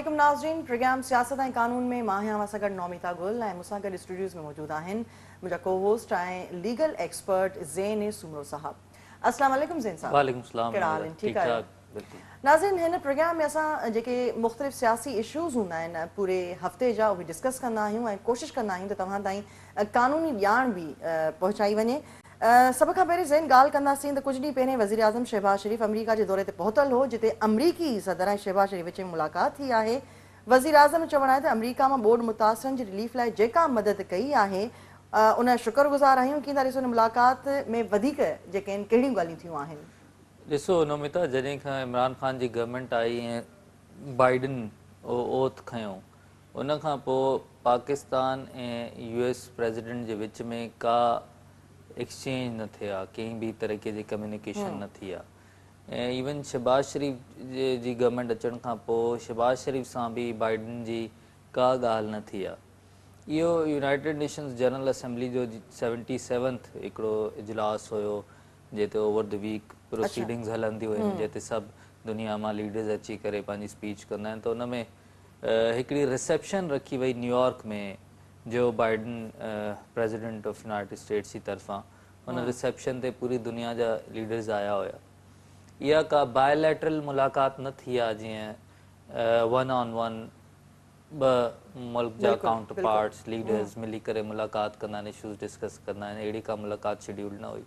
अस्सलामुअलैकुम नाज़रीन। प्रोग्राम सियासत ऐं कानून में मां आहियां सां गॾु नौमिता गुल ऐं मूंसां गॾु स्टूडियोज़ में मौजूद आहिनि मुंहिंजा को होस्ट ऐं लीगल एक्सपर्ट ज़ैन सुमरो साहब। अस्सलामुअलैकुम ज़ैन साहब, वालेकुम सलाम। कहिड़ा हाल आहिनि? ठीक ठीकु आहियो? ठाक बिल्कुल। नाज़रीन, हिन प्रोग्राम में असां जेके मुख़्तलिफ़ सियासी इशूज़ हूंदा आहिनि पूरे हफ़्ते जा उहे डिस्कस कंदा आहियूं ऐं कोशिशि कंदा आहियूं त तव्हां ताईं कानूनी ॼाण बि पहुचाई वञे। सभ खां पहिरीं ज़ैन ॻाल्हि कंदासीं त कुझु ॾींहं पहिरें वज़ीर आज़म शहबाज शरीफ़ अमरीका जे दौरे ते पहुतल हो, जिते अमरीकी सदर ऐं शहबाज शरीफ़ विच में मुलाक़ात थी आहे। वज़ीर आज़म जो चवणु आहे त अमरीका मां ॿोॾि मुतासिरनि जी रिलीफ लाइ जेका मदद कई आहे उन शुक्रगुज़ार आहियूं। कीअं था ॾिसो हिन मुलाक़ात में वधीक जेके आहिनि कहिड़ियूं ॻाल्हियूं थियूं आहिनि? ॾिसो नोमिता, जॾहिं खां इमरान ख़ान जी गवर्नमेंट आई ऐं बाइडन ओथ खयों, उन खां पोइ पाकिस्तान ऐं US प्रेसिडेंट जे विच में का एक्सचेंज न थिया, कंहिं बि तरीक़े जी कम्युनिकेशन न थी आहे। ऐं इवन शहबाज शरीफ़ जी गवर्नमेंट अचण खां पोइ शहबाज शरीफ़ सां बि बाइडन जी का ॻाल्हि न थी आहे। इहो यूनाइटेड नेशंस जनरल असेंबली जो 77th हिकिड़ो इजलास हुयो, जिते ओवर द वीक प्रोसीडिंग्स हलंदियूं आहिनि, जिते सभु दुनिया मां लीडर्स अची करे पंहिंजी स्पीच कंदा आहिनि। त उन में हिकिड़ी रिसेप्शन रखी वई न्यूयॉर्क में जो Biden president of United States जी तरफ़ां। हुन रिसेप्शन ते पूरी दुनिया जा लीडर्स आया हुया। इहा का बायलैटरल मुलाक़ात न थी आहे जीअं वन ऑन वन ॿ मुल्क जा काउंटर पार्ट्स लीडर्स मिली करे मुलाक़ात कंदा आहिनि, इशूज़ डिस्कस कंदा आहिनि। अहिड़ी का मुलाक़ात शेड्यूल न हुई।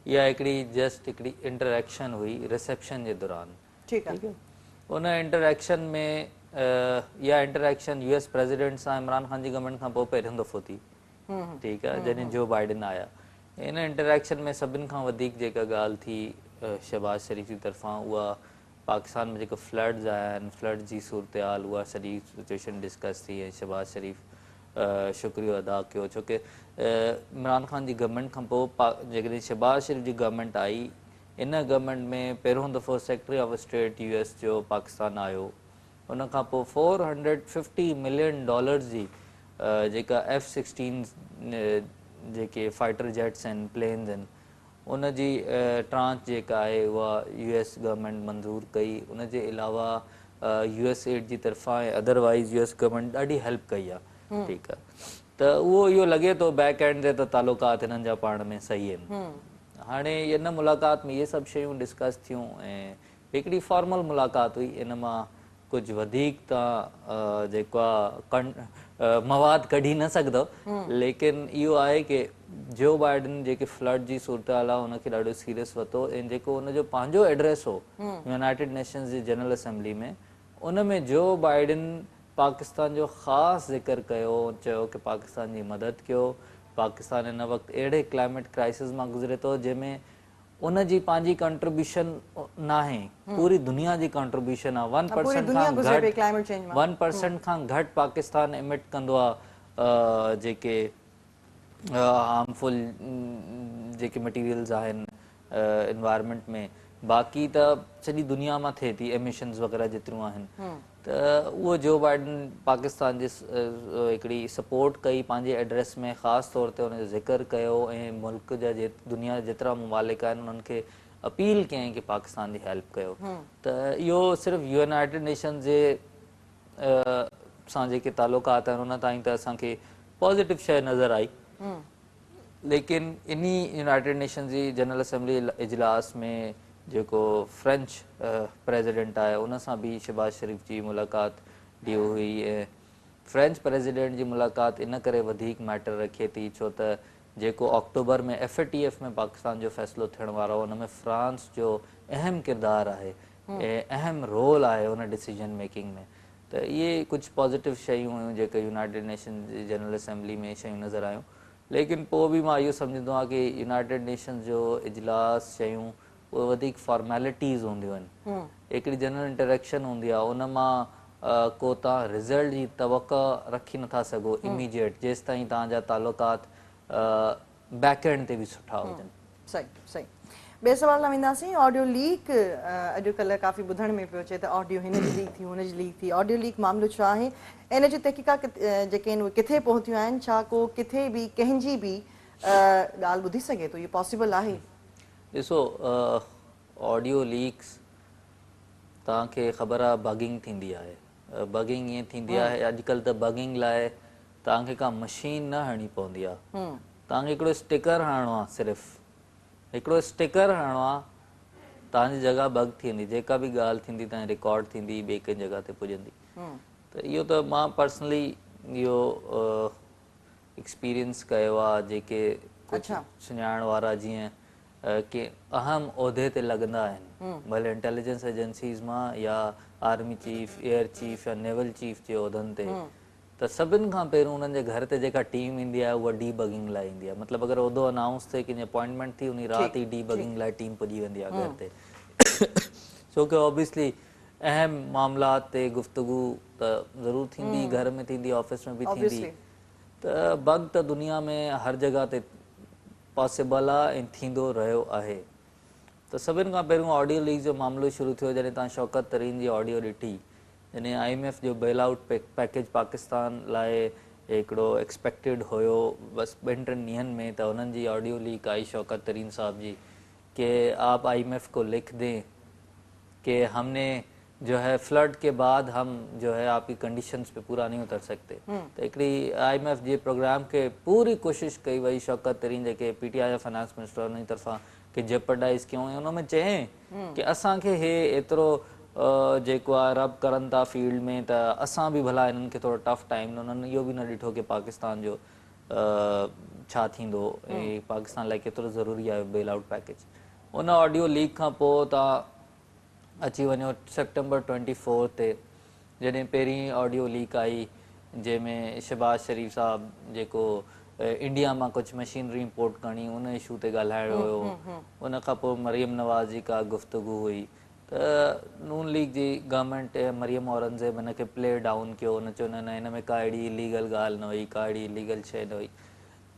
इहा हिकिड़ी जस्ट हिकिड़ी इंटरेक्शन हुई रिसेप्शन जे दौरान। ठीकु आहे। उन इंटरेक्शन में इहा इंटरेक्शन US प्रेसिडेंट सां इमरान ख़ान जी गवर्नमेंट खां पोइ पहिरियों दफ़ो थी। ठीकु आहे, जॾहिं जो बाइडन आया। इन इंटरेक्शन में सभिनि खां वधीक जेका ॻाल्हि थी शहबाज शरीफ़ जी तरफ़ां, उहा पाकिस्तान में जेके फ्लड्स आया आहिनि, फ्लड जी सूरत हाल, उहा सॼी सिचुएशन डिस्कस थी। ऐं शहबाज शरीफ़ शुक्रियो अदा कयो, छोकी इमरान ख़ान जी गवर्नमेंट खां पोइ जेकॾहिं शहबाज शरीफ़ जी गवर्नमेंट आई, इन गवर्नमेंट में पहिरियों दफ़ो सेक्रेटरी ऑफ स्टेट US जो पाकिस्तान आयो। उन खां पोइ $450 मिलियन जी जेका F-16 जेके फाइटर जेट्स आहिनि, प्लेन्स आहिनि, उन जी ट्रांच जेका आहे उहा US गवर्नमेंट मंज़ूर कई। उन जे अलावा USAID जी तरफ़ां ऐं अदरवाइज़ US गवर्नमेंट ॾाढी हेल्प कई आहे। ठीकु आहे, त उहो इहो लॻे थो बैक एंड ते त तालुकात हिननि जा पाण में सही आहिनि। हाणे इन मुलाक़ात में इहे सभु शयूं डिस्कस थियूं ऐं हिकिड़ी फॉर्मल मुलाक़ात हुई। इन मां कुझु वधीक तव्हां जेको आहे मवाद कढी न सघंदो, लेकिन इहो आहे कि जो बाइडन जेके फ्लड जी सूरत हाल आहे उनखे ॾाढो सीरियस वरितो। ऐं जेको उनजो पंहिंजो एड्रेस हो यूनाइटेड नेशंस जी जनरल असेंबली में, उन में जो बाइडन पाकिस्तान जो ख़ासि ज़िक्र कयो, चयो कि पाकिस्तान जी मदद कयो। पाकिस्तान हिन वक़्तु अहिड़े क्लाइमेट क्राइसिस मां गुज़रे थो जंहिंमें उन जी पंहिंजी कंट्रीब्यूशन न आहे, पूरी दुनिया जी कंट्रीब्यूशन आहे। 1% खां घटि पाकिस्तान इमिट कंदो आहे जेके हार्मफुल जेके मटीरियल्स आहिनि इन्वायरमेंट में। बाक़ी त सॼी दुनिया मां थिए थी एमिशन्स वग़ैरह जेतिरियूं आहिनि। त उहो जो बाइडन पाकिस्तान जी हिकिड़ी सपोर्ट कई पंहिंजे एड्रेस में, ख़ासि तौर ते हुनजो ज़िक्र कयो ऐं मुल्क जा दुनिया जा जेतिरा ममालिक आहिनि उन्हनि खे अपील कयईं कि पाकिस्तान जी हेल्प कयो। त इहो सिर्फ़ु यूनाइटेड नेशंस जे सां जेके तालुकात आहिनि उन ताईं त असांखे पॉज़िटिव शइ नज़र आई। लेकिन इन्ही यूनाइटेड नेशंस जी जनरल असेंबली इजलास में जेको फ्रेंच प्रेसिडेंट आहे उन सां बि शहबाज शरीफ़ जी मुलाक़ात ॾी हुई। ऐं फ्रेंच प्रेसिडेंट जी मुलाक़ात इन करे वधीक मैटर रखे थी छो त जेको अक्टूबर में FATF में पाकिस्तान जो फ़ैसिलो थियण वारो, उन में फ्रांस जो अहम किरदारु आहे ऐं अहम रोल आहे उन डिसीजन मेकिंग में। त इहे कुझु पॉज़िटिव शयूं हुयूं जेके यूनाइटेड नेशन जी जनरल असेंबली में शयूं नज़र आयूं। लेकिन पोइ बि मां इहो सम्झंदो आहियां कि यूनाइटेड नेशंस जो इजलास शयूं उहे वधीक फॉर्मेलिटीज़ हूंदियूं आहिनि। हिकिड़ी जनरल इंटरेक्शन हूंदी आहे, उन मां को तव्हां रिज़ल्ट जी तवक़ा रखी नथा सघो इमीडिएट, जेसि ताईं तव्हांजा तालुकात बैक एंड ते बि सुठा हुजनि। सही सही। ॿिए सवाल न वेंदासीं। ऑडियो लीक अॼुकल्ह काफ़ी ॿुधण में पियो अचे त ऑडियो हिन जी लीक थी, हुन जी लीक थी। ऑडियो लीक मामिलो छा आहे? इन जी तहक़ीक़ात जेके आहिनि उहे किथे पहुतियूं आहिनि? छा को किथे बि कंहिंजी बि ॻाल्हि ॿुधी सघे थो? इहो पॉसिबल आहे? ॾिसो, ऑडियो लीक्स तव्हांखे ख़बर आहे बगिंग थींदी आहे। बगिंग ईअं थींदी आहे अॼुकल्ह त बगिंग लाइ तव्हांखे का मशीन न हणणी पवंदी आहे, तव्हांखे हिकिड़ो स्टिकर हणणो आहे, सिर्फ़ु हिकिड़ो स्टिकर हणणो आहे, तव्हांजी जॻह बग थी वेंदी, जेका बि ॻाल्हि थींदी तव्हांजी रिकॉर्ड थींदी, ॿिए कंहिं जॻह ते पुॼंदी। त इहो त मां पर्सनली इहो एक्सपीरियंस कयो आहे। जेके कुझु सुञाणण वारा जीअं के अहम उहिदे ते लॻंदा आहिनि, भले इंटेलिजेंस एजेंसीज़ मां या आर्मी चीफ, एयर चीफ या नेवल चीफ जे उहिदनि ते, त सभिनि खां पहिरियों उन्हनि जे घर ते जेका टीम ईंदी आहे उहा डी बगिंग लाइ ईंदी आहे। मतिलबु अगरि उहिदो अनाउंस थिए, कंहिंजी अपॉइंटमेंट थी, उन राति ई डी बगिंग लाइ टीम पुॼी वेंदी आहे घर ते। छो की ऑब्वियसली अहम मामलात ते गुफ़्तगू त ज़रूरु थींदी, घर में थींदी, ऑफिस में बि थींदी। त बग त दुनिया में हर जॻह ते पॉसिबल आहे ऐं थींदो रहियो आहे। त सभिनि खां पहिरियों ऑडियो लीक जो मामिलो शुरू थियो जॾहिं तव्हां शौकत तरीन जी ऑडियो ॾिठी, जॾहिं IMF जो बेल आउट पैकेज पाकिस्तान लाइ हिकिड़ो एक्सपेक्टेड हुयो बसि 2-3 ॾींहंनि में, त हुननि जी ऑडियो लीक आई शौकत तरीन साहब जी कि आप IMF को लिख दें कि हमने जो है फ्लड के बाद हम जो है आपकी कंडीशंस पे पूरा नहीं उतर सकते। तो हिकिड़ी IMF जे प्रोग्राम के पूरी कोशिश कई वई शौकत तरीन जेके PTI जा फाइनेंस मिनिस्टर उन तरफ़ां कि जेपरडाइज़ कयूं, ऐं उन में चयईं कि असांखे हे एतिरो जेको आहे रब करनि था फील्ड में, त असां बि भला हिननि खे थोरो टफ टाइम, उन्हनि इहो बि न ॾिठो कि पाकिस्तान जो छा थींदो ऐं पाकिस्तान लाइ केतिरो ज़रूरी आहे बेल आउट पैकेज। उन ऑडियो लीक खां पोइ तव्हां अची वञो सेप्टेंबर 24 ते, जॾहिं पहिरीं ऑडियो लीक आई जंहिंमें शहबाज शरीफ़ साहब जेको इंडिया मां कुझु मशीनरी इंपोर्ट करणी उन इशू ते ॻाल्हाइणो हुयो। उन खां पोइ मरियम नवाज़ जी का गुफ़्तगू हुई, त नून लीग जी गवर्नमेंट मरियम औरंगज़ेब हिन खे प्ले डाउन कयो, हुन चयो न हिन में का अहिड़ी इलीगल ॻाल्हि न हुई, का अहिड़ी इलीगल शइ न हुई।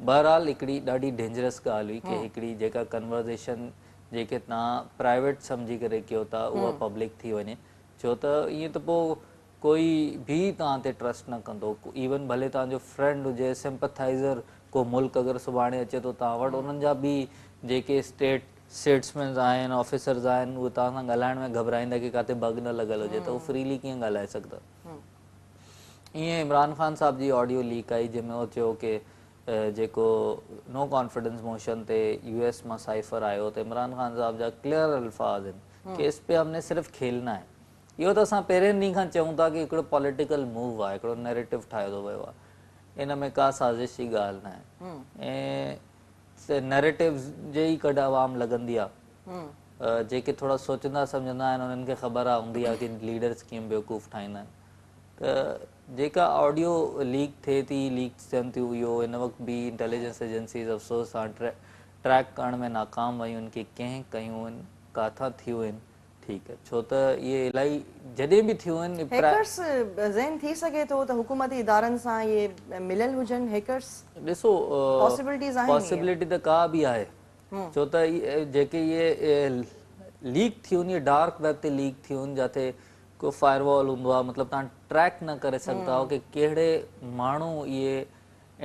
बहरहाल हिकिड़ी ॾाढी डेंजरस ॻाल्हि हुई कि हिकिड़ी जेका कन्वर्सेशन जेके तव्हां प्राइवेट सम्झी करे कयो था उहा पब्लिक थी वञे, छो त ईअं त पोइ कोई बि तव्हां ते ट्रस्ट न कंदो। इवन भले तव्हांजो फ्रेंड हुजे, सिंपथाइज़र को मुल्क अगरि सुभाणे अचे थो तव्हां वटि, उन्हनि जा बि जेके स्टेट्समैन आहिनि, ऑफिसर्स आहिनि, उहे तव्हां सां ॻाल्हाइण में घबराईंदा कि किथे बग न लॻल हुजे, त उहे फ्रीली कीअं ॻाल्हाए सघंदा। ईअं इमरान ख़ान साहब जी ऑडियो लीक आई जंहिंमें उहो चयो कि जेको नो कॉन्फिडेंस मोशन ते US मां साइफर आयो, त इमरान ख़ान साहब जा क्लियर अल्फाज़ आहिनि कि इस पे हमने सिर्फ़ खेलना है। इहो त असां पहिरें ॾींहं खां चऊं था कि हिकिड़ो पॉलिटिकल मूव आहे, हिकिड़ो नैरेटिव ठाहियो थो वियो आहे, इन में का साज़िश जी ॻाल्हि न आहे। ऐं नैरेटिव जे ई कॾहिं आवाम लॻंदी आहे, जेके थोरा सोचंदा सम्झंदा आहिनि उन्हनि खे ख़बर हूंदी आहे कि लीडर्स कीअं बेवकूफ़ ठाहींदा आहिनि। त जेका ऑडियो लीक थिए थी, लीक थियनि थियूं, इहो हिन वक़्तु बि इंटेलिजेंस एजेंसीज़ अफ़सोस सां ट्रैक करण में नाकाम वियूं आहिनि कि कंहिं कयूं आहिनि, काथां थियूं आहिनि। ठीकु आहे, छो त इहे इलाही जॾहिं बि थियूं आहिनि हैकर्स ज़हन थी सघे थो त हुकूमती इदारनि सां इहे मिलियल हुजनि हैकर्स। ॾिसो पॉसिबिलिटीज़ आहिनि, पॉसिबिलिटी त का बि आहे, छो त जेके इहे लीक थियूं आहिनि, इहे डार्क वेब ते लीक थियूं आहिनि, जिते को फायरवॉल हूंदो आहे, मतिलबु तव्हां ट्रैक न करे सघंदा हो कि कहिड़े माण्हू इहे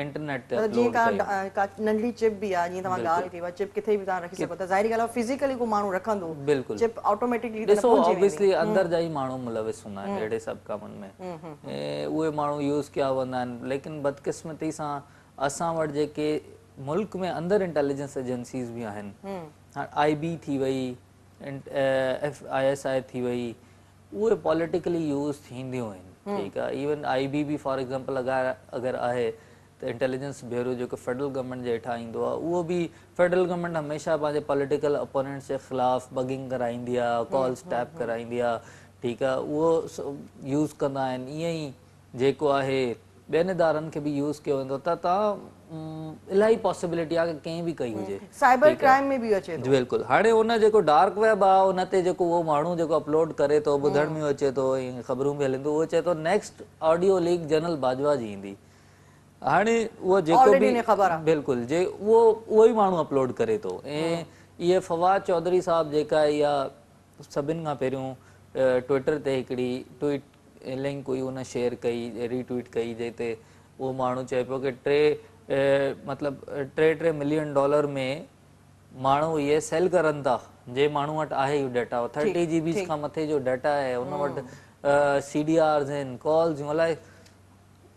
इंटरनेट ते अपलोड कयो। का नंढड़ी चिप बि आहे, जीअं तव्हां ॻाल्हि कई आहे, चिप किथे बि तव्हां रखी सघो था, ज़ाहिरी ॻाल्हि आहे फिज़िकली को माण्हू रखंदो, बिल्कुलु चिप ऑटोमेटिकली ॾिसो ऑब्वियसली अंदरि जा ई माण्हू मुलविस हूंदा आहिनि अहिड़े सभु कमनि में, ऐं उहे माण्हू यूज़ कया वेंदा आहिनि। लेकिन बदकिस्मती सां असां वटि जेके मुल्क में अंदरि इंटेलिजेंस एजेंसीज़ बि आहिनि, हाणे IB थी वई, ISI थी वई, उहे पॉलिटिकली यूज़ थींदियूं आहिनि। ठीकु आहे, इवन IB बि फॉर एग्ज़ाम्पल अगरि आहे त इंटेलिजेंस ब्यूरो जेको फेडरल गवर्नमेंट जे हेठां ईंदो आहे, उहो बि फेडरल गवर्नमेंट हमेशह पंहिंजे पॉलिटिकल अपोनेंट्स जे ख़िलाफ़ु बगिंग कराईंदी आहे, कॉल्स टैप कराईंदी आहे। ठीकु आहे, उहो यूज़ कंदा आहिनि। ईअं ई जेको आहे ॿियनि इदारनि खे बि यूज़ कयो वेंदो, त तव्हां इलाही पॉसिबिलिटी आहे कि कंहिं बि कई हुजे। साइबर क्राइम में बि अचे थो। बिल्कुलु, हाणे उन जेको डार्क वेब आहे उन ते जेको उहो माण्हू जेको अपलोड करे थो, ॿुधण में अचे थो, ऐं ख़बरूं बि हलनि थियूं, उहो चए थो next audio leak general Bajwa जी ईंदी। हाणे उहो जेको बि बिल्कुलु जे उहो ई माण्हू अपलोड करे थो। ऐं इहे फवाद चौधरी साहब जेका इहा सभिनि खां पहिरियों ट्विटर ते हिकिड़ी ट्वीट लिंक हुई, उन शेयर कई, रीट्वीट कई, जंहिं ते उहो माण्हू चए पियो कि मतिलबु $3 मिलियन में माण्हू इहे सेल करनि था, जे माण्हू वटि आहे इहो डाटा, 30 GB खां मथे जो डाटा आहे, उन वटि CDRs आहिनि, कॉल्स अलाए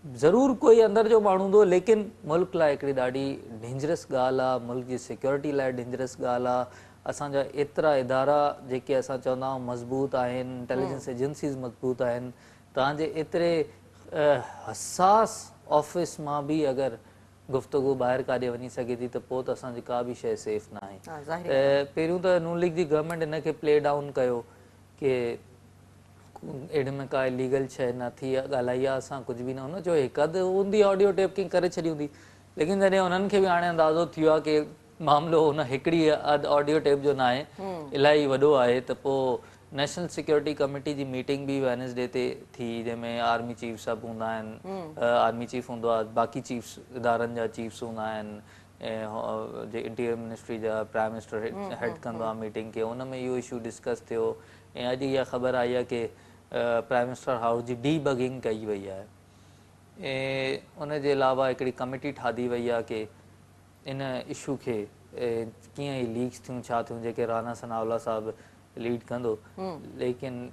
ज़रूर कोई अंदर जो माण्हू हूंदो, लेकिन मुल्क लाइ हिकिड़ी ॾाढी डेंजरस ॻाल्हि आहे, मुल्क जी सिक्योरिटी लाइ डेंजरस ॻाल्हि आहे। असांजा एतिरा इदारा जेके असां चवंदा आहियूं मज़बूत आहिनि, इंटेलिजेंस एजेंसीज़ मज़बूत आहिनि, तव्हांजे एतिरे हसास ऑफिस मां बि अगरि गुफ़्तगू ॿाहिरि काॾे वञी सघे थी त पोइ त असांजी का बि शइ सेफ न आहे। पहिरियों त नून लीग जी गवर्नमेंट हिनखे प्ले डाउन कयो कि एॾे में का इलीगल शइ न थी आहे, ॻाल्हाई आहे असां कुझु बि न, हुन चयो हिकु अधु हूंदी ऑडियो टेप कीअं करे छॾी हूंदी, लेकिन जॾहिं हुननि खे बि हाणे अंदाज़ो थियो आहे कि मामिलो हुन हिकिड़ी अधु ऑडियो टेप जो न आहे, इलाही वॾो आहे, त पोइ नेशनल सिक्योरिटी कमेटी जी मीटिंग बि वेडनेसडे ते थी, जंहिंमें आर्मी चीफ सभु हूंदा आहिनि, आर्मी चीफ हूंदो आहे, बाक़ी चीफ्स इदारनि जा चीफ्स हूंदा आहिनि, ऐं जे इंटीरियर मिनिस्ट्री जा प्राइम मिनिस्टर हेड कंदो आहे मीटिंग खे, हुन में इहो इशू डिस्कस थियो। ऐं अॼु इहा ख़बर आई आहे कि प्राइम मिनिस्टर हाउस जी डीबगिंग कई वई आहे, ऐं उनजे अलावा हिकिड़ी कमेटी ठाही वई आहे कि इन इशू खे कीअं ई लीक्स थियूं छा थियूं, जेके राना सनाउल्ला साहिबु लीड कंदो, लेकिन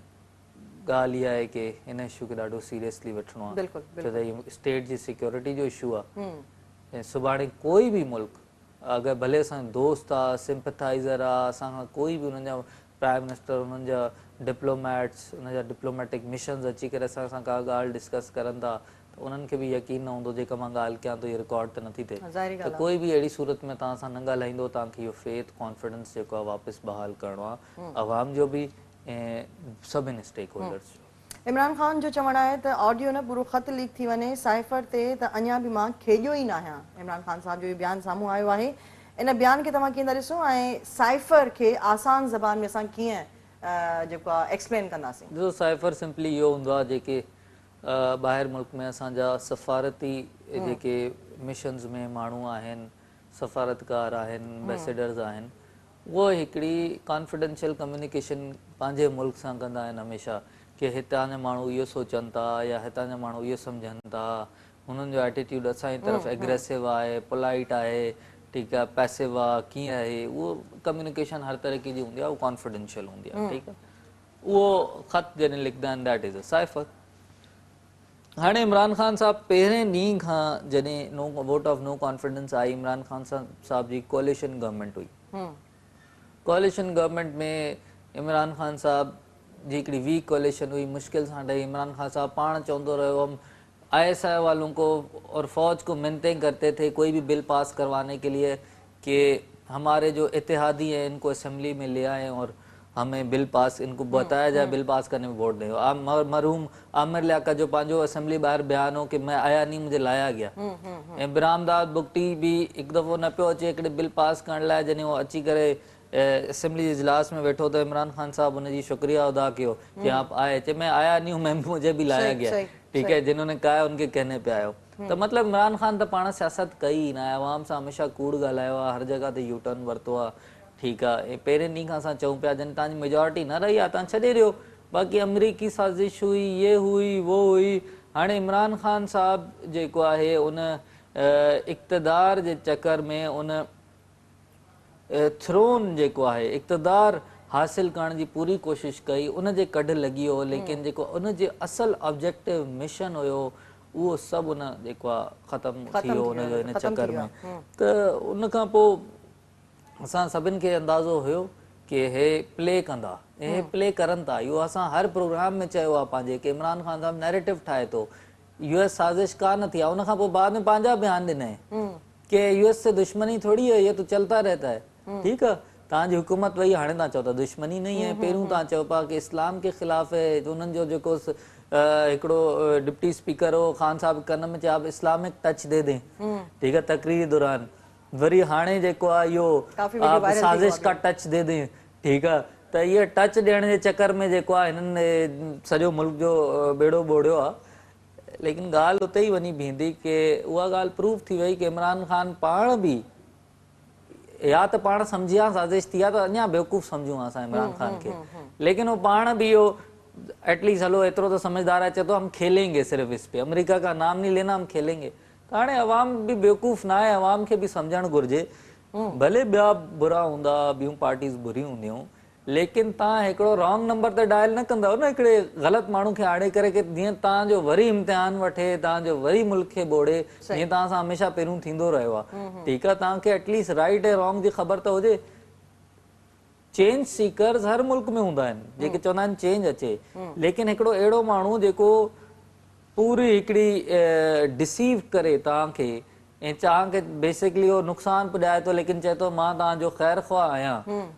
ॻाल्हि इहा आहे कि हिन इशू खे ॾाढो सीरियसली वठिणो आहे, छो त हीउ स्टेट जी सिक्योरिटी जो इशू आहे। ऐं सुभाणे कोई बि मुल्क अगरि भले असांजो दोस्त आहे, सिंपथाइज़र आहे, असांखां कोई बि हुननि जा प्राइम मिनिस्टर, हुननि जा डिप्लोमेट्स, हुन जा डिप्लोमेटिक मिशन्स अची करे असां सां का ॻाल्हि डिस्कस करनि था, त उन्हनि खे बि यकीन न हूंदो जेका मां ॻाल्हि कयां थो इहा रिकॉर्ड त नथी थिए, त कोई बि अहिड़ी सूरत में तव्हां सां न ॻाल्हाईंदो, तव्हांखे इहो फेथ कॉन्फिडेंस जेको आहे वापसि बहाल करिणो आहे, अवाम जो बि ऐं सभिनी स्टेक होल्डर्स जो। इमरान ख़ान जो चवणु आहे त ऑडियो न पूरो ख़त लीक थी वञे साइफर ते त अञा बि मां खेॼो ई न आहियां। इमरान ख़ान साहिब जो इहो बयानु साम्हूं आयो आहे, इन बयान खे तव्हां कीअं था ॾिसो ऐं साइफर खे आसान ज़बान में असां कीअं जेको आहे एक्सप्लेन कंदासीं? ॾिसो, साइफर सिंपली इहो हूंदो आहे जेके ॿाहिरि मुल्क में असांजा सफ़ारती जेके मिशन्स में माण्हू आहिनि, सफ़ारतकार आहिनि, एम्बेसडर्स आहिनि, उहो हिकिड़ी कॉन्फिडेंशियल कम्युनिकेशन पंहिंजे मुल्क सां कंदा आहिनि हमेशह, कि हितां जा माण्हू इहो सोचनि था या हितां जा माण्हू इहो सम्झनि था, हुननि जो एटीट्यूड असांजी तरफ़ एग्रेसिव आहे, पोलाइट आहे, ठीकु आहे, पैसिव आहे, कीअं आहे, उहो कम्युनिकेशन हर तरीक़े जी हूंदी आहे, उहो कॉन्फिडेंशियल हूंदी आहे, ठीकु आहे। उहो ख़त जॾहिं लिखंदा आहिनि दैट इज़ अ साइफर। हाणे इमरान ख़ान साहिबु पहिरें ॾींहं खां जॾहिं वोट ऑफ नो कॉन्फिडेंस आई, इमरान ख़ान साहिब जी कोलिशन गवर्नमेंट हुई, कोलिशन गवर्नमेंट में इमरान ख़ान साहिब जी हिकिड़ी वीक कोलिशन हुई, मुश्किल सां ठही। इमरान ख़ान साहिब पाण चवंदो रहियो, हम ISI वालों को और फौज को मिन्नतें करते थे कोई भी बिल पास करवाने के लिए कि हमारे जो इत्तेहादी हैं इनको असेंबली में ले आएँ और हमें बिल पास, इनको बताया जाए बिल पास करने में वोट दें। मरहूम आमिर लियाकत जो पंहिंजो असेंबली ॿाहिरि बयान हो कि मैं आया नहीं, मुझे लाया गया। ऐं बिरामदाद बुगटी भी हिकु दफ़ो न पियो अचे हिकिड़े बिल पास करण लाइ, जॾहिं उहो अची करे असेंबली जे इजलास में वेठो त इमरान ख़ान साहब उनजी शुक्रिया अदा कयो कि आप आए, चए मैं आया नहीं हूँ, मैं मुझे भी लाया गया, ठीक है, जिन्होंने कहा है उनके कहने पे आयो। त मतिलबु इमरान ख़ान त पाण सियासत कई न आहे, अवाम सां हमेशह कूड़ ॻाल्हायो आहे, हर जॻह ते यू टर्न वरितो आहे, ठीकु आहे। ऐं पहिरें ॾींहं खां असां चऊं पिया जॾहिं तव्हांजी मेजॉरिटी न रही आहे तव्हां छॾे ॾियो, बाक़ी अमरीकी साज़िश हुई, ये हुई वो हुई। हाणे इमरान ख़ान साहिबु जेको आहे उन इक़्तिदार जे चकर में उन थ्रोन जेको आहे इक़्तिदार हासिल करण जी पूरी कोशिशि कई, उनजे कढ लॻी वियो, लेकिन जेको उनजे असल ऑब्जेक्टिव मिशन हुयो उहो सभु उन जेको आहे ख़तमु थी वियो उनजो इन चकर में। त उन खां पोइ असां सभिनि खे अंदाज़ो हुयो कि हे प्ले कंदा ऐं हे प्ले करनि था, इहो असां हर प्रोग्राम में चयो आहे पंहिंजे कि इमरान ख़ान साहिबु नैरेटिव ठाहे थो, US साज़िश कान थी आहे। उनखां पोइ बाद में पंहिंजा बयान ॾिनई कि US से दुश्मनी थोड़ी है, ये तो चलता रहता है, ठीकु आहे। तव्हांजी हुकूमत वई, हाणे तव्हां चओ था दुश्मनी नहीं है, पहिरियों तव्हां चओ पिया कि इस्लाम के ख़िलाफ़ है, उन्हनि जो जेको हिकिड़ो डिप्टी स्पीकर हो ख़ान साहिब कन में चया इस्लामिक टच दे दें, ठीकु आहे, तकरीर दौरान। वरी हाणे जेको आहे इहो आप साज़िश का टच दे दें, ठीकु आहे। त इहे टच ॾियण जे चकर में जेको आहे हिननि सॼो मुल्क जो बेड़ो ॿोड़ियो आहे। लेकिन ॻाल्हि उते ई वञी बीहंदी कि उहा ॻाल्हि प्रूव थी वई कि इमरान ख़ान पाण बि या त पाण सम्झी आहे साज़िश थी आहे, त अञा बेवकूफ़ सम्झूं असां इमरान ख़ान खे, लेकिन उहो पाण बि इहो एटलीस्ट हलो एतिरो त समझदार आहे, चए थो हम खेलेंगे सिर्फ़ इस पे, अमेरिका का नाम नहीं लेना, हम खेलेंगे। त हाणे अवाम बि बेवकूफ़ न आहे, अवाम खे बि सम्झणु घुरिजे, भले ॿिया बुरा हूंदा, ॿियूं पार्टीज़ बुरियूं हूंदियूं, लेकिन तव्हां हिकिड़ो रॉन्ग नंबर ते डायल न कंदव न हिकिड़े ग़लति माण्हू खे आणे करे कि जीअं तव्हांजो वरी इम्तिहान वठे, तव्हांजो वरी मुल्क खे बोड़े, जीअं तव्हां सां हमेशह पहिरियों थींदो रहियो आहे। ठीकु आहे, तव्हांखे एटलीस्ट राइट ऐं रॉन्ग जी ख़बर त हुजे। चेंज सीकर्स हर मुल्क में हूंदा आहिनि जेके चवंदा आहिनि चेंज अचे, लेकिन हिकिड़ो अहिड़ो माण्हू जेको पूरी हिकिड़ी डिसीव करे तव्हांखे ऐं तव्हांखे बेसिकली उहो नुक़सानु पुॼाए थो, लेकिन चए थो मां तव्हांजो ख़ैर ख़्वाह आहियां,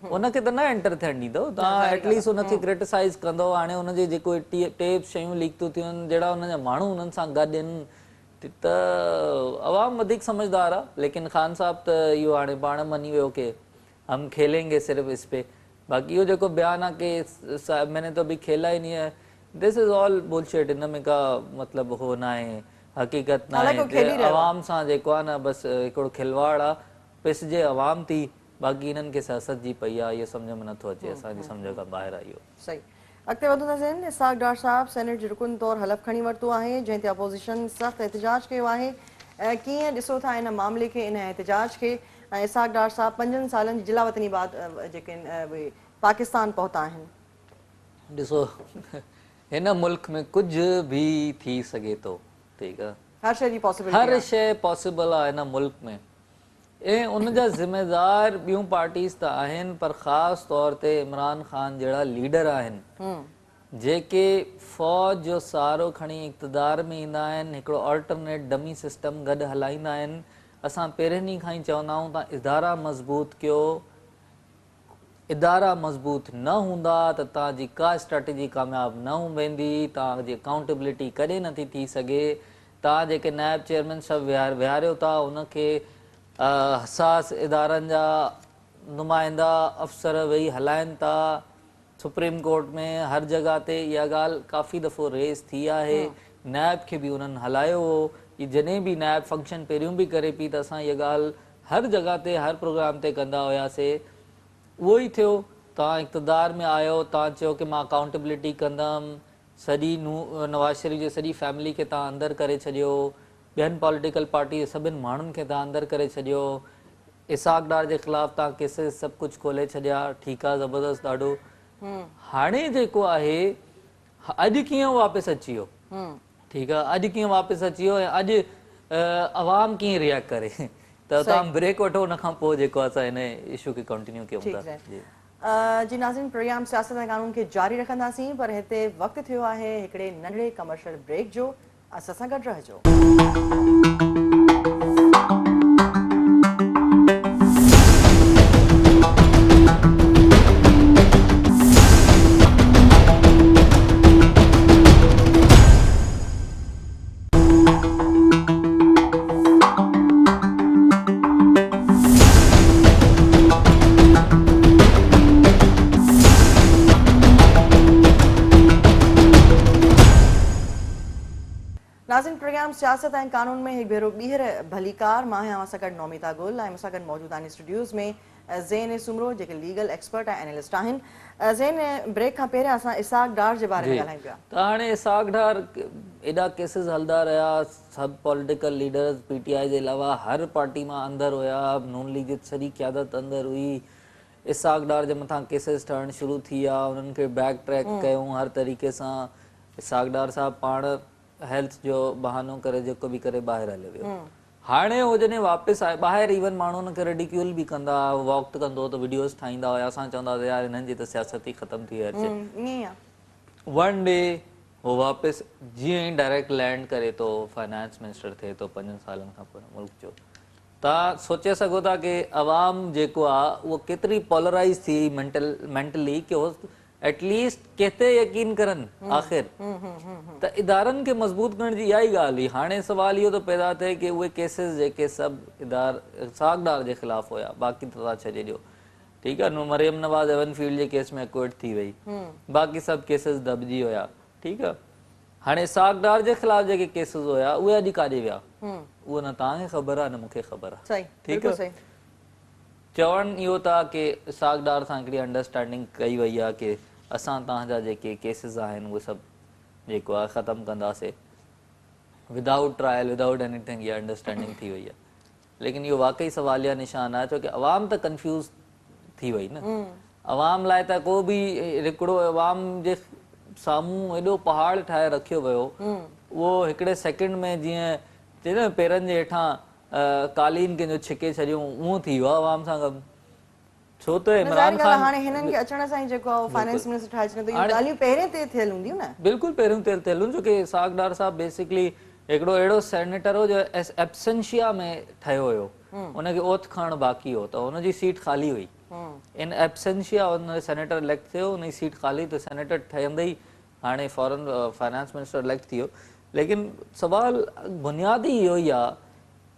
उनखे त न एंटर थियणु ॾींदव। तव्हां एटलीस्ट उनखे क्रिटिसाइज़ कंदव। हाणे उनजी जेको टेप शयूं लीक थियूं थियनि, जहिड़ा उनजा माण्हू उन्हनि सां गॾु आहिनि, त अवाम वधीक समझदार आहे। लेकिन ख़ान साहब त इहो हाणे पाण मञी वियो कि हम खेलेंगे सिर्फ इस पे। बाक़ी इहो जेको बयानु आहे कि मैंने तो अभी खेला ही नहीं है, दिस इज़ ऑल बुलशिट। इन में का मतिलबु हो न आहे, हक़ीक़त न आहे। अवाम सां जेको आहे न बसि हिकिड़ो खिलवाड़ आहे, पिसजे अवाम थी, बाक़ी इन्हनि खे सियासत जी पई आहे, इहो सम्झ में नथो अचे, असांजी सम्झ खां ॿाहिरि आहे इहो। सही। अॻिते वधंदासीं। इसाक डार साहब सेनेट जो रुकन तौरु हलफ़ खणी वरितो आहे, जंहिं ते अपोज़िशन सख़्त एहतिजाज कयो आहे। कीअं ॾिसो था इन मामले खे, इन एहतिजाज खे? इसाक डार साहब 5 सालनि जी जिला वतनी बाद जेके उहे पाकिस्तान पहुता आहिनि। ॾिसो, हिन मुल्क में कुझु बि थी सघे थो, ठीकु आहे, हर शइ जी पॉसिबिलिटी, हर शइ पॉसिबल आहे हिन मुल्क में। ऐं उनजा ज़िम्मेदार ॿियूं पार्टीज़ त आहिनि, पर ख़ासि तौर ते इमरान ख़ान जहिड़ा लीडर आहिनि जेके फ़ौज जो सहारो खणी इक़्तिदार में ईंदा आहिनि, हिकिड़ो ऑल्टरनेट डमी सिस्टम गॾु हलाईंदा आहिनि। असां पहिरें ॾींहं खां ई चवंदा आहियूं तव्हां इदारा मज़बूत कयो, इदारा मज़बूत न हूंदा त तव्हांजी का स्ट्रेटेजी कामयाबु न वेंदी, तव्हांजी अकाउंटेबिलिटी कॾहिं नथी थी सघे। तव्हां जेके नायब चेयरमैन सभु विहारियो था, उनखे हसास इदारनि जा नुमाइंदा अफ़सर वेही हलाइनि था। सुप्रीम कोर्ट में हर जॻह ते इहा ॻाल्हि काफ़ी दफ़ो रेज़ थी आहे। नायब खे बि उन्हनि हलायो हो, जॾहिं बि नायब फंक्शन पहिरियों बि करे पई त असां इहा ॻाल्हि हर जॻह ते हर प्रोग्राम ते कंदा हुआसीं। उहो ई थियो, तव्हां इक़्तिदार में आयो, तव्हां चयो कि मां अकाउंटेबिलिटी कंदमि, सॼी नवाज़ शरीफ़ जी सॼी फैमिली खे तव्हां अंदरि करे छॾियो, ॿियनि पॉलिटिकल पार्टी सभिनि माण्हुनि खे तव्हां अंदरि करे छॾियो, इसाक डार जे ख़िलाफ़ तव्हां केसिस सभु कुझु खोले छॾिया, ठीकु आहे, ज़बरदस्त ॾाढो। हाणे जेको आहे, अॼु कीअं वापसि अची वियो, ठीकु आहे, अॼु कीअं वापसि अची वियो ऐं अॼु अवाम कीअं रिएक्ट करे, त तव्हां ब्रेक वठो, उन खां पोइ जेको असां हिन इशू खे कंटिन्यू कयूं था। जी नाज़रीन, प्रोग्राम सियासत ऐं कानून खे जारी रखंदासीं, पर हिते वक़्तु थियो आहे हिकिड़े नंढड़े कमर्शियल ब्रेक जो। असां सां गॾु रहिजो। नाज़रीन, प्रोग्राम सियासत ऐं कानून में हिकु भेरो ॿीहर भलीकार। मां आहियां सां गॾु नौमिता गुल, ऐं मूंसां गॾु मौजूदु आहिनि स्टूडियोज़ में ज़ेन सुमरो, जेके लीगल एक्सपर्ट ऐं एनालिस्ट आहिनि। ज़ेन, ब्रेक खां पहिरियां असां इसाक डार जे बारे में ॻाल्हायूं पिया। त हाणे इसाक डार एॾा केसिस हलंदा रहिया, सभु पॉलिटिकल लीडर्स PTI जे अलावा हर पार्टी मां अंदरि हुया, नून लीग जी सॼी क़यादत अंदरि हुई। इसाक डार जे मथां केसिस ठहणु शुरू थी विया, उन्हनि खे बैक ट्रैक कयूं हर तरीक़े सां। इसाक डार साहब पाण हेल्थ जो बहानो करे जेको बि करे ॿाहिरि हली वियो। हाणे हो जॾहिं वापसि आए ॿाहिरि, इवन माण्हू हुनखे रेडिक्यूल बि कंदा, वॉक कंदो त वीडियोस ठाहींदा हुया, असां चवंदा हुआसीं यार हिननि जी त सियासत ई ख़तमु थी वई। वन डे हो वापसि जीअं ई डायरेक्ट लैंड करे थो, फाइनेंस मिनिस्टर थिए थो 5 सालनि खां पोइ मुल्क जो, तव्हां सोचे सघो था कि अवाम जेको आहे उहो केतिरी पोलराइज़ थी मेंटली कि हो एटलीस्ट केते यकीन करनि आख़िर। त इदारनि खे मज़बूत करण जी इहा ई ॻाल्हि हुई। हाणे सवाल इहो थो पैदा थिए कि उहे केसिस जेके सभु इसाक डार जे ख़िलाफ़ हुया, बाक़ी त तव्हां छॾे ॾियो, ठीकु आहे, मरियम नवाज़ एवनफील्ड जे केस में एक्विट थी वई, बाक़ी सभु केसिस दॿिजी हुया, ठीकु आहे। हाणे इसाक डार जे ख़िलाफ़ जेके केसिस हुया उहे अॼु काॾे विया, उहो न तव्हांखे ख़बर आहे न मूंखे ख़बर आहे, ठीकु आहे। चवणु इहो था कि इसाक डार सां हिकिड़ी अंडरस्टैंडिंग कई वई आहे कि असां तव्हांजा जेके केसिस आहिनि उहे सभु जेको आहे ख़तमु कंदासीं विदाउट ट्रायल, विदाउट एनीथिंग। इहा अंडरस्टैंडिंग थी वई आहे। लेकिन इहो वाकई सवालिया निशान आहे, छो कि अवाम त कंफ्यूज़ थी वई न। अवाम लाइ त को बि हिकिड़ो अवाम जे साम्हूं एॾो पहाड़ ठाहे रखियो वियो, उहो हिकिड़े सेकेंड में जीअं चए न पेरनि जे हेठां कालीन कंहिंजो छिके छॾियूं, उहो थी वियो आहे अवाम सां गॾु। छो त न ज़ाहिर इमरान ॻाल्हि आहे, ख़ान हाणे हिननि खे अचण सां ई जेको आहे फाइनेंस मिनिस्टर ठाहे छॾियो, त इहे ॻाल्हियूं पहिरें ते थियल हूंदियूं न। बिल्कुलु पहिरियों थियल हूंदियूं, छो की इसहाक डार साहब बेसिकली हिकिड़ो अहिड़ो सेनेटर हो जो एब्सेंशिया में ठहियो हुयो, उनखे ओथ खणणु बाक़ी हो, त हुनजी सीट ख़ाली हुई। इन एब्सेंशिया उन सेनेटर इलेक्ट थियो, उनजी सीट ख़ाली, त सेनेटर ठहंदे ई हाणे फॉरेन फाइनेंस मिनिस्टर इलेक्ट थी वियो। लेकिन सुवाल बुनियादी इहो ई आहे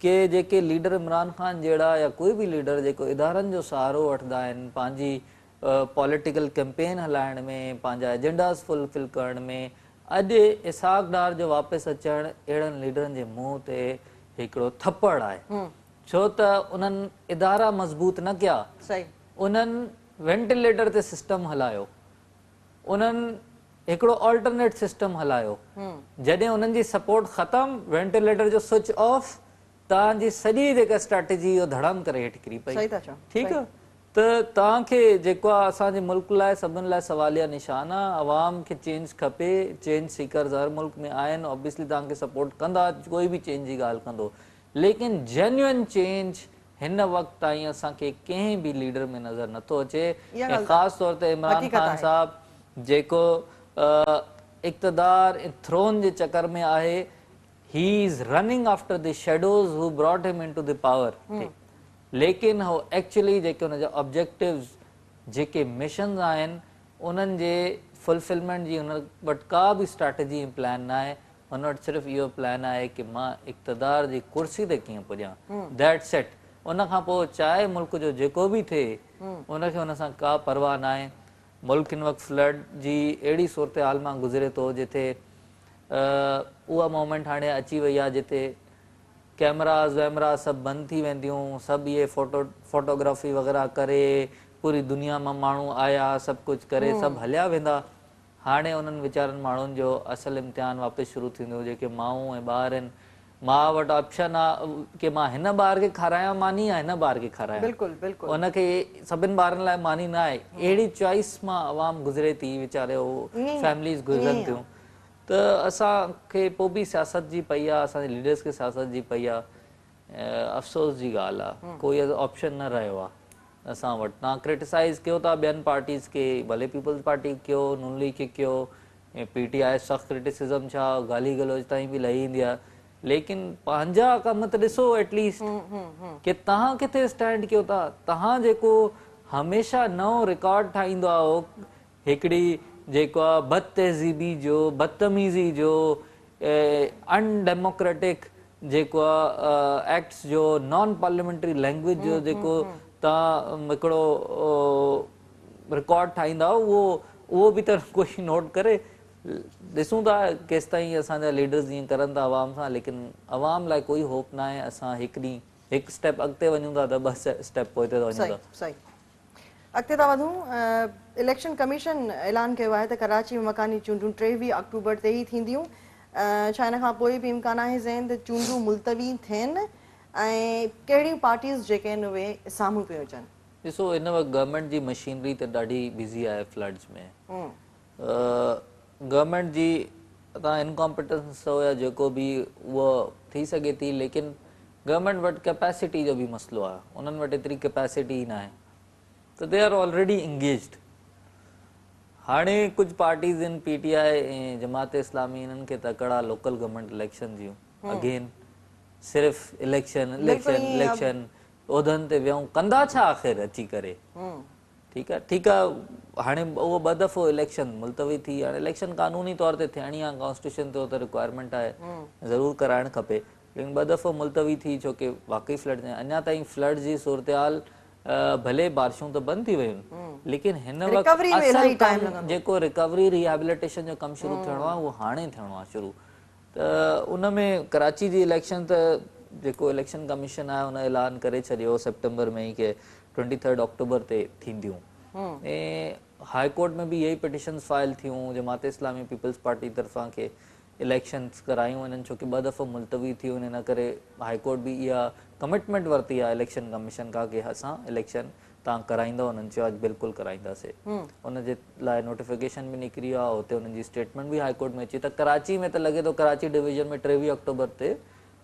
कि जेके लीडर इमरान ख़ान जहिड़ा या कोई बि लीडर जेको इदारनि जो सहारो वठंदा आहिनि पंहिंजी पॉलिटिकल कैंपेन हलाइण में, पंहिंजा एजेंडास फुलफिल करण में, अॼु इसहाक डार जो वापसि अचणु अहिड़नि लीडरनि जे मुंहं ते हिकिड़ो थप्पड़ आहे, छो त उन्हनि इदारा मज़बूत न कया, उन्हनि वेंटिलेटर ते सिस्टम हलायो, उन्हनि हिकिड़ो ऑल्टरनेट सिस्टम हलायो, जॾहिं उन्हनि जी सपोर्ट ख़तम, वेंटिलेटर जो स्विच ऑफ, तव्हांजी सॼी जेका स्ट्रेटेजी इहो धड़ाम करे हेठि किरी पई। ठीकु आहे, त तव्हांखे जेको आहे असांजे मुल्क लाइ सभिनि लाइ सवालिया निशान आहे। अवाम खे चेंज खपे, चेंज सीकर्स हर मुल्क में आहिनि, ऑब्वियसली तव्हांखे सपोर्ट कंदा, कोई बि चेंज जी ॻाल्हि कंदो, लेकिन जेन्युइन चेंज हिन वक़्त ताईं असांखे कंहिं बि लीडर में नज़र नथो अचे, ऐं ख़ासि तौर ते इमरान ख़ान साहब जेको इक़्तिदार थ्रोन जे चकर में आहे, he is running after the shadows who brought him into the power, लेकिन हो एक्चुअली जेके हुनजा ऑब्जेक्टिव्स, जेके मिशन्स आहिनि, उन्हनि जे फुलफिलमेंट जी हुन वटि का बि स्ट्रेटेजी ऐं प्लान न आहे। हुन वटि सिर्फ़ु इहो प्लान आहे कि मां इक़्तिदार जी कुर्सी ते कीअं पुॼां, दैट्स इट। उन खां पोइ चाहे मुल्क जो जेको बि थिए, उनखे हुन सां का परवाह न आहे। मुल्क हिन वक़्तु फ्लड जी अहिड़ी सूरत हाल मां गुज़रे थो जिथे उहा मोमेंट हाणे अची वई आहे जिथे कैमरास वैमरास सभु बंदि थी वेंदियूं, सभु इहे फोटोग्राफी वग़ैरह करे, पूरी दुनिया मां माण्हू आया, सभु कुझु करे सभु हलिया वेंदा। हाणे उन्हनि वीचारनि माण्हुनि जो असुलु इम्तिहान वापसि शुरू थींदो, जेके माऊं ऐं ॿार आहिनि। मां वटि ऑप्शन आहे कि मां हिन ॿार खे खारायां मानी या हिन ॿार खे खारायां, उनखे सभिनि ॿारनि लाइ मानी न आहे। अहिड़ी चॉइस मां अवाम गुज़रे थी, वीचारे फैमिलीज़ गुज़रनि थियूं। त असांखे पोइ बि सियासत जी पई आहे, असांजे लीडर्स खे सियासत जी पई आहे। अफ़सोस जी ॻाल्हि आहे, कोई ऑप्शन न रहियो आहे असां वटि। तव्हां क्रिटिसाइज़ कयो था ॿियनि पार्टीज़ खे, भले पीपल्स पार्टी कयो, नून लीग खे कयो, ऐं PTI सख़्तु क्रिटिसिज़म छा गाली गलोच ताईं बि लही ईंदी आहे, लेकिन पंहिंजा कम त ॾिसो एटलीस्ट कि तव्हां किथे स्टैंड कयो था। तव्हां जेको हमेशह नओं रिकॉर्ड ठाहींदो आहे, हिकिड़ी जेको आहे बद तहज़ीबी जो, बदतमीज़ी जो, अनडेमोक्रेटिक जेको आहे एक्ट्स जो, नॉन पार्लियामेंट्री लैंग्वेज जो जेको तव्हां हिकिड़ो रिकॉर्ड ठाहींदा, उहो बि त कोई नोट करे। ॾिसूं था केसि ताईं असांजा लीडर्स जीअं करनि था अवाम सां, लेकिन अवाम लाइ कोई होप न आहे। असां हिकु स्टेप अॻिते वञूं था त 2 स्टेप पोइ ते वञूं था। अॻिते था वधूं। इलेक्शन कमीशन ऐलान कयो आहे त कराची में मकानी चूंडूं 23 अक्टूबर ते ई थींदियूं। छा हिन खां पोइ बि इम्कान आहे ज़हन त चूंडूं मुलतवी थियनि, ऐं कहिड़ियूं पार्टीज़ जेके आहिनि उहे साम्हूं पियो अचनि? ॾिसो, हिन वक़्तु गवर्नमेंट जी मशीनरी त ॾाढी बिज़ी आहे फ्लड्स में। गवर्नमेंट जी तव्हां इनकॉम्पिटेंस चओ या जेको बि उहो थी सघे थी, लेकिन गवर्नमेंट वटि कैपेसिटी जो बि मसइलो आहे। उन्हनि वटि एतिरी कैपेसिटी ई न आहे, त दे आर ऑलरेडी इंगेज्ड। हाणे कुझु पार्टीज़ आहिनि, PTI ऐं जमात इस्लामी, इन्हनि खे तकड़ा लोकल गवर्नमेंट इलेक्शन जूं, अगेन सिर्फ़ु इलेक्शन उहिदनि ते वियूं, कंदा छा आख़िर अची करे? ठीकु आहे। हाणे उहो 2 दफ़ो इलेक्शन मुलतवी थी, हाणे इलेक्शन कानूनी तौर ते थियणी आहे, कॉन्स्टिट्यूशन ते त रिक्वायरमेंट आहे, ज़रूरु कराइणु खपे, लेकिन 2 दफ़ो मुलतवी थी, छो की वाक़ई फ्लड अञा ताईं फ्लड जी सूरत हाल, भले बारिशूं त बंदि थी वियूं, लेकिन हिन वक़्तु जेको रिकवरी रिहेबिलिटेशन जो कमु शुरू थियणो आहे, उहो हाणे थियणो आहे शुरू। त उन में कराची जी इलेक्शन त जेको इलेक्शन कमीशन आहे हुन ऐलान करे छॾियो सेप्टेंबर में ई कि 23 अक्टूबर ते थींदियूं। ऐं हाई कोर्ट में बि इहे ई पिटिशन्स फाइल थियूं, जमात इस्लामी पीपल्स पार्टी तरफ़ां के इलेक्शन्स करायूं वञनि, छो की 2 दफ़ो मुलतवी थियूं, हिन करे हाई कोर्ट बि इहा कमिटमेंट वरिती आहे इलेक्शन कमीशन खां कि असां इलेक्शन तव्हां कराईंदव, उन्हनि चयो अॼु बिल्कुलु कराईंदासीं। उनजे लाइ नोटिफिकेशन बि निकिरी आहे, हुते उन्हनि जी स्टेटमेंट बि हाई कोर्ट में अची। त कराची में त लॻे थो कराची डिवीजन में 23 अक्टूबर ते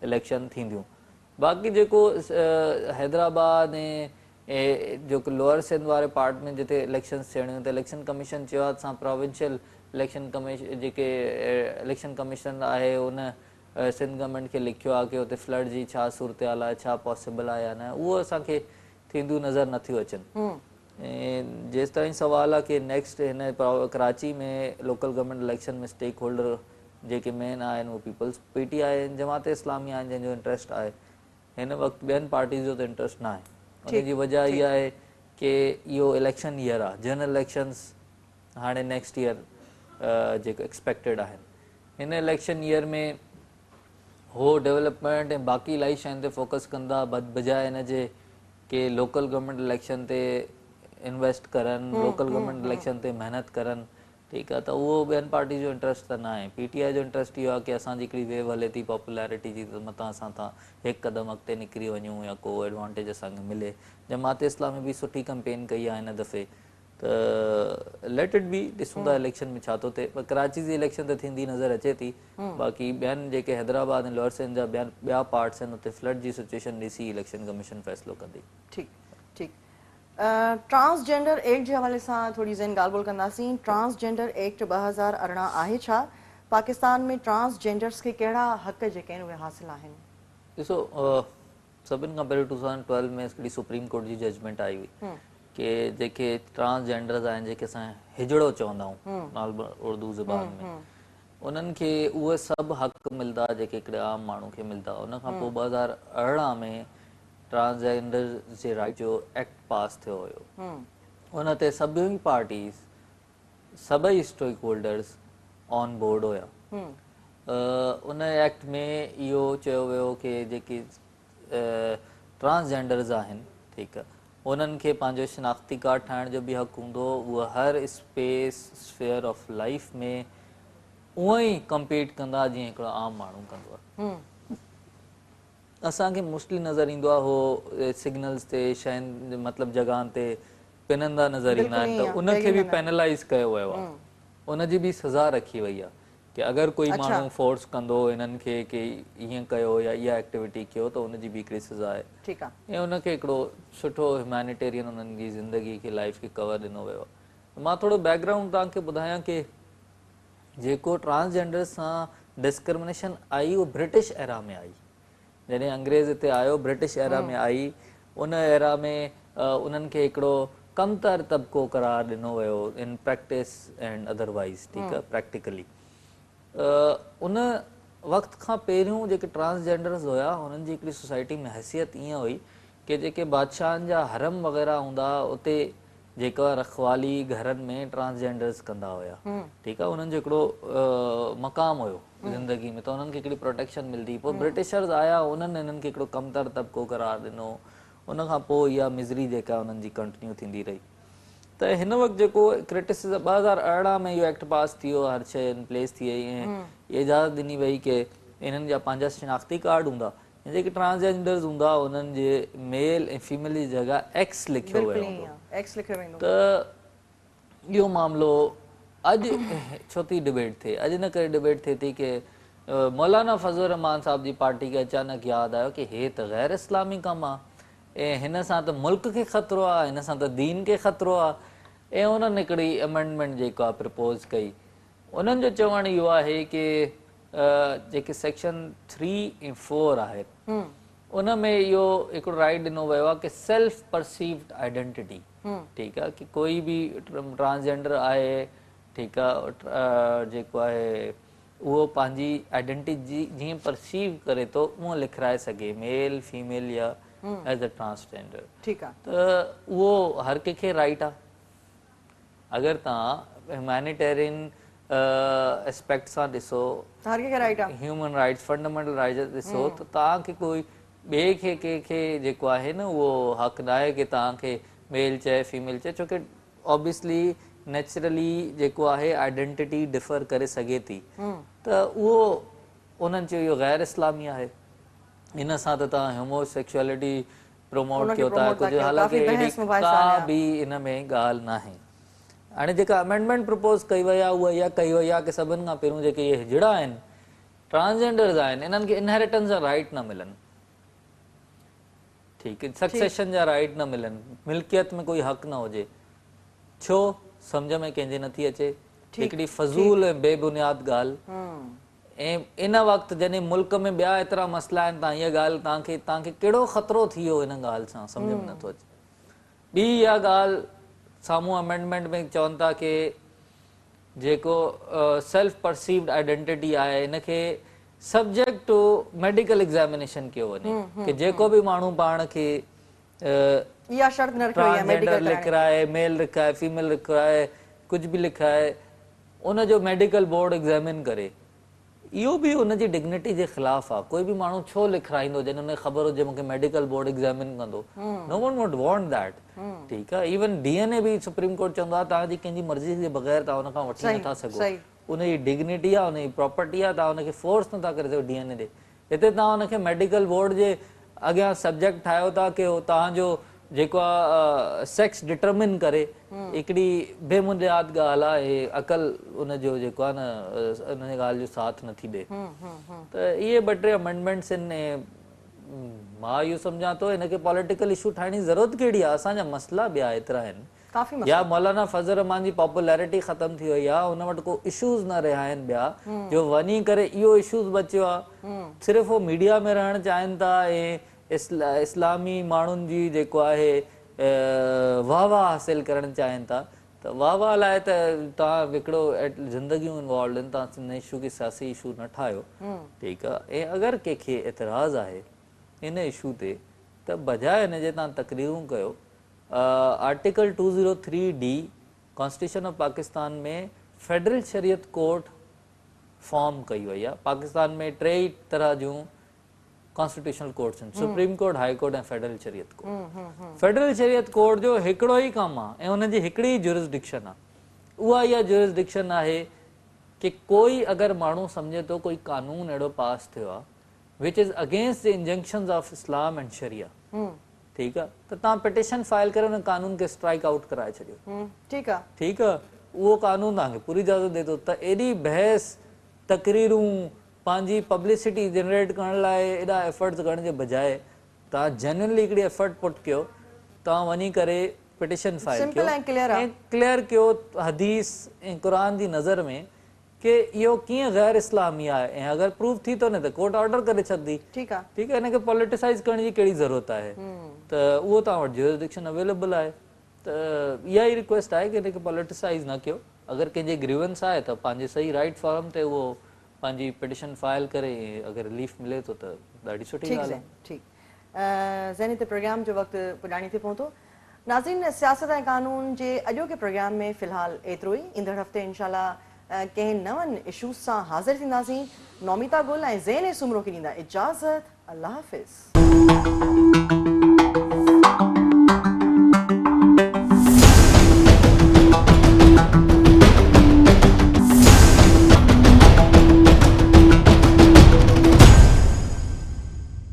इलेक्शन थींदियूं। बाक़ी जेको हैदराबाद ऐं जेको लोअर सिंध वारे पार्ट में जिते इलेक्शन्स थियणियूं, त इलेक्शन कमीशन चयो आहे असां प्रोविंशियल इलेक्शन कमीशन जेके इलेक्शन कमीशन आहे उन सिंध गवर्नमेंट खे लिखियो आहे कि हुते फ्लड जी छा सूरत हाल आहे, छा पॉसिबल आहे या न, उहो असांखे थींदियूं नज़र नथियूं अचनि। ऐं जेसि ताईं सुवाल आहे कि नेक्स्ट हिन कराची में लोकल गवर्नमेंट इलेक्शन में स्टेक होल्डर जेके मेन आहिनि उहे पीपल्स PTI आहिनि, जमात इस्लामी आहिनि, जंहिंजो इंट्रस्ट आहे। हिन वक़्तु ॿियनि पार्टीज़ जो त इंट्रस्ट न आहे। उनजी वजह इहा आहे कि इहो इलेक्शन ईयर आहे, जनरल इलेक्शन्स हाणे नेक्स्ट ईयर जेको एक्सपेक्टेड आहिनि। हिन इलेक्शन ईयर में हो डेवलपमेंट ऐं बाक़ी इलाही शयुनि ते फोकस कंदा बजाए हिन जे कि लोकल गवर्नमेंट इलेक्शन ते इन्वेस्ट करनि, लोकल गवर्नमेंट इलेक्शन ते महिनत करनि। ठीकु आहे, त उहो ॿियनि पार्टी जो इंट्रस्ट त न आहे। PTI जो इंट्रस्ट इहो आहे कि असांजी हिकिड़ी वेव हले थी पॉपुलैरिटी जी, त मथां असां हिकु क़दम अॻिते निकिरी वञूं या को एडवांटेज असांखे मिले। जमात इस्लामी बि सुठी कैंपेन कई आहे हिन दफ़े, त लेट इट बी, ॾिसूं था इलेक्शन में छा थो थिए। पर कराची जी इलेक्शन त थींदी नज़र अचे थी। बाक़ी ॿियनि जेके हैदराबाद ऐं लोअर सिंध जा ॿिया पार्ट्स आहिनि, उते फ्लड जी सिचुएशन ॾिसी इलेक्शन कमीशन फ़ैसिलो कंदी। ठीकु ठीकु। ट्रांसजेंडर एक्ट जे हवाले सां थोरी ज़ेन ॻाल्हि ॿोल कंदासीं। ट्रांसजेंडर एक्ट 2018 आहे छा? पाकिस्तान में ट्रांसजेंडर्स खे कहिड़ा हक़ जेके आहिनि उहे हासिल आहिनि? ॾिसो, सभिनि खां पहिरियों 2012 में हिकिड़ी सुप्रीम कोर्ट जी जजमेंट आई हुई कि जेके ट्रांसजेंडर्स आहिनि, जेके असां हिजड़ो चवंदा आहियूं उर्दू ज़बान में, उन्हनि खे उहे सभु हक़ मिलंदा जेके हिकिड़े आम माण्हू खे मिलंदा। उन खां पोइ 2018 में ट्रांसजेंडर जे राइट जो एक्ट पास थियो हुयो। उन ते सभई पार्टीज़, सभई स्टेक होल्डर्स ऑन बोर्ड हुया। उन एक्ट में इहो चयो वियो कि जेके ट्रांसजेंडर्स आहिनि, ठीकु आहे, उन्हनि खे पंहिंजो शिनाख्ती कार्ड ठाहिण जो बि हक़ु हूंदो। उहा हर स्फेयर ऑफ लाइफ में उहो ई कम्पीट कंदा जीअं हिकिड़ो आम माण्हू कंदो आहे। असांखे मोस्टली नज़र ईंदो आहे हो सिग्नल्स ते शयुनि मतिलबु जॻहनि ते पिनंदा नज़र ईंदा आहिनि, त उनखे बि पेनलाइज़ कयो वियो आहे। उनजी बि सज़ा रखी वई आहे कि अगरि कोई माण्हू फोर्स कंदो इन्हनि खे कि ईअं कयो या इहा एक्टिविटी कयो, त उनजी बि हिकिड़ी सज़ा आहे। ठीकु आहे। ऐं उनखे हिकिड़ो सुठो ह्यूमैनिटेरियन उन्हनि जी ज़िंदगी खे, लाइफ खे कवर ॾिनो वियो आहे। मां थोरो बैकग्राउंड तव्हांखे ॿुधायां कि जेको ट्रांसजेंडर सां डिस्क्रिमिनेशन आई उहो ब्रिटिश एरा में आई। जॾहिं अंग्रेज़ हिते आयो, ब्रिटिश एरा में आई, उन एरा में उन्हनि खे हिकिड़ो कमतर तबिको करार ॾिनो वियो इन प्रैक्टिस एंड अदरवाइज़। ठीकु आहे, प्रैक्टिकली उन वक़्त खां पहिरियों जेके ट्रांसजेंडर्स हुया उन्हनि जी हिकिड़ी सोसाइटी में हैसियत ईअं हुई कि जेके बादशाहनि जा हरम वग़ैरह हूंदा उते जेका रखवाली घरनि में ट्रांसजेंडर्स कंदा हुया। ठीकु आहे, उन्हनि जो हिकिड़ो मक़ाम हुयो ज़िंदगी में, त उन्हनि खे हिकिड़ी प्रोटेक्शन मिलंदी। पोइ ब्रिटिशर्स आया, उन्हनि हिननि खे हिकिड़ो कमतर तबिको करार ॾिनो। उन खां पोइ इहा मिज़री जेका उन्हनि जी कंटिन्यू थींदी रही। त हिन वक़्तु जेको क्रिटिसिज़म 2018 में इहो एक्ट पास थी वियो, हर शइ इन प्लेस थी वई ऐं इजाज़त ॾिनी वई कि इन्हनि जा पंहिंजा शिनाख्ती कार्ड हूंदा, जेके ट्रांसजेंडर्स हूंदा उन्हनि जे मेल ऐं फीमेल जी जॻह एक्स लिखियो वियो हूंदो। त इहो मामिलो अॼु छो थी डिबेट थिए? अॼु इन करे डिबेट थिए थी कि मौलाना फज़लुर रहमान साहब जी पार्टी खे अचानक यादि आयो कि हे त गैर इस्लामी कमु आहे ऐं हिन सां त मुल्क खे ख़तरो आहे, हिन सां त दीन खे ख़तरो आहे। ऐं उन्हनि हिकिड़ी अमेंडमेंट जेको आहे प्रपोज़ कई। उन्हनि जो चवणु इहो आहे कि जेके सेक्शन 3 ऐं 4 आहे उन में इहो हिकिड़ो राइट ॾिनो वियो आहे कि सेल्फ परसीव्ड आइडेंटिटी। ठीकु आहे, कि कोई बि ट्रांसजेंडर आहे, ठीकु आहे, जेको आहे उहो पंहिंजी आइडेंटिटी जीअं परसीव करे थो उहो लिखाए सघे, मेल फीमेल या एज़ अ ट्रांसजेंडर। ठीकु आहे, त उहो हर कंहिंखे राइट आहे। अगरि तव्हां ह्यूमैनिटेरियन एस्पेक्ट सां ॾिसो, ह्यूमन राइट्स, फंडामेंटल राइट्स ॾिसो, त तव्हांखे कोई ॿिए खे कंहिंखे जेको आहे न उहो हक़ न आहे कि तव्हांखे मेल चए फीमेल चए, छोकी ऑब्वियसली नेचुरली जेको आहे आइडेंटिटी डिफर करे सघे थी। त उहो उन्हनि चयो इहो गैर इस्लामी आहे। इन सां त तव्हां होमोसेक्सुअलिटी प्रमोट उनखे कयो था promote था कुछ कयो, हालांकि काफ़ी अहिड़ी बहस मुबाहिसा का हलिया। बि इन में ॻाल्हि नाहे हाणे जेका अमेंडमेंट प्रपोज कई वई आहे उहा इहा कई वई आहे कि सभिनि खां पहिरियों जेके इहे हिजड़ा आहिनि ट्रांसजेंडर्स आहिनि इन्हनि खे इनहेरिटेंस जा राइट न मिलनि ठीक है सक्सेशन जा राइट न मिलनि मिल्कियत में कोई हक़ न हुजे छो सम्झ में कंहिंजे नथी अचे हिकिड़ी फज़ूल ऐं बेबुनियाद ॻाल्हि ऐं इन वक़्तु जॾहिं मुल्क में ॿिया एतिरा मसइला आहिनि तव्हां इहा ॻाल्हि तव्हांखे कहिड़ो ख़तरो थी वियो इन ॻाल्हि सां सम्झ में नथो अचे ॿी इहा ॻाल्हि साम्हूं अमेंडमेंट में चवनि था कि जेको सेल्फ परसीव्ड आइडेंटिटी आहे इनखे सब्जेक्ट टू मेडिकल एग्ज़ामिनेशन कयो वञे कि जेको बि माण्हू पाण खे इहा शर्त न रखी वई आहे ट्रांसजेंडर मेडिकल लिखाए मेल लिखाए फीमेल लिखाए कुछ भी लिखाए उन जो मेडिकल बोर्ड एग्ज़ामिन करे इहो बि उनजी डिग्निटी जे ख़िलाफ़ आहे कोई बि माण्हू छो लिखाईंदो जॾहिं उनखे ख़बर हुजे मूंखे मेडिकल बोर्ड एग्ज़ामिन कंदो नो वन वुड वांट दैट ठीकु आहे इवन डीएनए बि सुप्रीम कोर्ट चवंदो आहे तव्हांजी कंहिंजी मर्ज़ी जे बग़ैर तव्हां उनखां वठी नथा सघो उनजी डिग्निटी आहे उनजी प्रॉपर्टी आहे तव्हां उनखे फोर्स नथा करे सघो डीएनए ॾे हिते तव्हां उनखे मेडिकल बोर्ड जे अॻियां सब्जेक्ट ठाहियो था कि तव्हांजो जेको आहे सेक्स डिटरमिन करे हिकिड़ी बेबुनियाद ॻाल्हि आहे अकल उनजो जेको आहे न उन ॻाल्हि जो साथ नथी ॾे त इहे ॿ टे अमेंडमेंट्स आहिनि ऐं मां इहो सम्झां थो हिनखे पॉलिटिकल इशू ठाहिण जी ज़रूरत कहिड़ी आहे असांजा मसइला ॿिया एतिरा आहिनि या मौलाना फज़ल रहमान जी पॉपुलैरिटी ख़तम थी वई आहे हुन वटि को इशूज़ न रहिया आहिनि ॿिया जो वञी करे इहो इशूज़ बचियो आहे सिर्फ़ु उहो मीडिया में रहणु चाहिनि था ऐं इस्लामी माण्हुनि जी जेको आहे वाह वाह हासिल करणु चाहिनि था त वाह वाह लाइ त तव्हां हिकिड़ो ज़िंदगियूं इन्वॉल्व आहिनि तव्हां हिन इशू खे सियासी इशू न ठाहियो ठीकु आहे ऐं अगरि कंहिंखे एतिराज़ आहे इन इशू ते त बजाए हिन जे तव्हां तकरीरूं कयो article 203D constitution of Pakistan में फेडरल शरीयत कोर्ट फॉर्म कई वई आहे पाकिस्तान में 3 तरह जूं कॉन्स्टिट्यूशनल कोर्ट्स आहिनि सुप्रीम कोर्ट हाई कोर्ट ऐं फेडरल शरीयत कोर्ट फेडरल शरीयत कोर्ट जो हिकिड़ो ई कमु आहे ऐं हुनजी हिकिड़ी जुरिसडिक्शन आहे उहा इहा जुरिसडिक्शन आहे कि कोई अगरि माण्हू सम्झे थो कोई कानून अहिड़ो पास थियो आहे which is against the injunctions of Islam and sharia ठीकु आहे त तव्हां पिटिशन फाइल करे हुन कानून खे स्ट्राइक आउट कराए छॾियो ठीकु आहे उहो कानून तव्हांखे पूरी इजाज़त ॾे थो त एॾी बहस तकरीरूं पंहिंजी पब्लिसिटी जनरेट करण लाइ एॾा एफर्ट्स करण जे बजाए तव्हां जेन्युइनली हिकिड़ी एफर्ट पुट कयो तव्हां वञी करे पिटिशन फाइल कयो ऐं क्लियर कयो हदीस ऐं क़ुरान जी नज़र में कि इहो कीअं गैर इस्लामी आहे ऐं अगरि प्रूव थी थो न त कोर्ट ऑर्डर करे छॾंदी ठीकु आहे हिनखे पॉलिटिसाइज़ करण जी कहिड़ी ज़रूरत आहे त उहो तव्हां वटि जुरिसडिक्शन अवेलेबल आहे त इहा ई रिक्वेस्ट आहे कि हिनखे पॉलिटिसाइज़ न कयो अगरि कंहिंजे ग्रीवेंस आहे त पंहिंजे सही राइट फॉर्म ते उहो पंहिंजी पिटिशन फाइल करे अगरि रिलीफ मिले थो त ॾाढी सुठी ॻाल्हि आहे ठीकु ज़ैनी ते प्रोग्राम जो वक़्तु पुॼाणी थी पहुतो नाज़रीन सियासत ऐं कानून जे अॼोके प्रोग्राम में फ़िलहालु एतिरो ई ईंदड़ हफ़्ते इनशाला कंहिं नवनि इशूज़ सां हाज़िर थींदासीं नौमिता गुल ऐं ज़ैन सुमरो खे ॾींदा इजाज़त अल्लाह हाफ़िज़